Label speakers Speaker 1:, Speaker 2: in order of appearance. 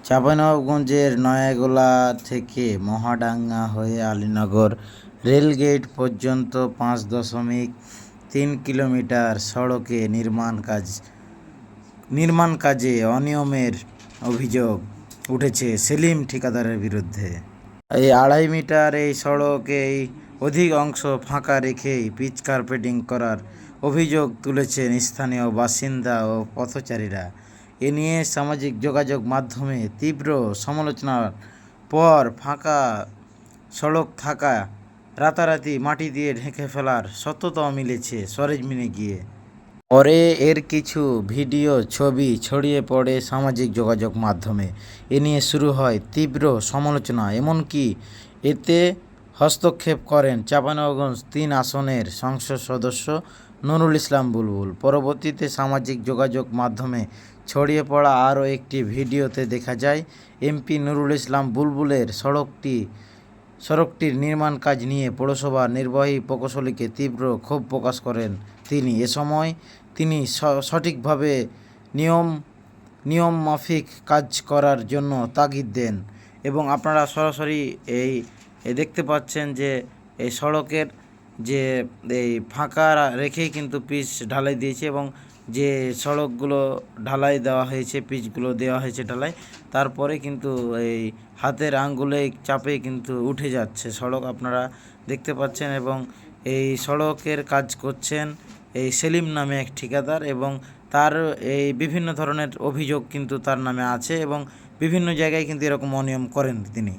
Speaker 1: চাঁপাইনবাবগঞ্জের নয়াগোলা থেকে মহাডাঙ্গা হয়ে আলীনগর রেলগেট পর্যন্ত 5.3 কিলোমিটার সড়কে নির্মাণ কাজে অনিয়মের অভিযোগ উঠেছে সেলিম ঠিকাদারের বিরুদ্ধে। এই 2.5 মিটার এই সড়কেই অধিক অংশ ফাঁকা রেখেই পিচ কার্পেটিং করার অভিযোগ তুলেছেন স্থানীয় বাসিন্দা ও পথচারীরা। এ নিয়ে সামাজিক যোগাযোগ মাধ্যমে তীব্র সমালোচনার পর ফাঁকা সড়ক থাকা রাতারাতি মাটি দিয়ে ঢেকে ফেলার সত্যতাও মিলেছে সরেজমিনে গিয়ে। পরে এর কিছু ভিডিও ছবি ছড়িয়ে পড়ে সামাজিক যোগাযোগ মাধ্যমে। এ নিয়ে শুরু হয় তীব্র সমালোচনা, এমনকি এতে হস্তক্ষেপ করেন চাঁপাইনবাবগঞ্জ 3 আসনের সংসদ সদস্য নুরুল ইসলাম বুলবুল। পরবর্তীতে সামাজিক যোগাযোগ মাধ্যমে ছড়িয়ে পড়া আরও একটি ভিডিওতে দেখা যায় এমপি নুরুল ইসলাম বুলবুলের সড়কটির নির্মাণ কাজ নিয়ে পৌরসভার নির্বাহী প্রকৌশলীকে তীব্র ক্ষোভ প্রকাশ করেন তিনি। এ সময় তিনি সঠিকভাবে নিয়ম মাফিক কাজ করার জন্য তাগিদ দেন। এবং আপনারা সরাসরি এই দেখতে পাচ্ছেন যে এই সড়কের যে এই ফাঁকা রেখেই কিন্তু পিচ ঢালাই দিয়েছে, এবং যে সড়কগুলো ঢালাই দেওয়া হয়েছে, পিচগুলো দেওয়া হয়েছে ঢালাই, তারপরে কিন্তু এই হাতের আঙ্গুলে চাপে কিন্তু উঠে যাচ্ছে সড়ক, আপনারা দেখতে পাচ্ছেন। এবং এই সড়কের কাজ করছেন এই সেলিম নামে এক ঠিকাদার, এবং তার এই বিভিন্ন ধরনের অভিযোগ কিন্তু তার নামে আছে, এবং বিভিন্ন জায়গায় কিন্তু এরকম অনিয়ম করেন তিনি।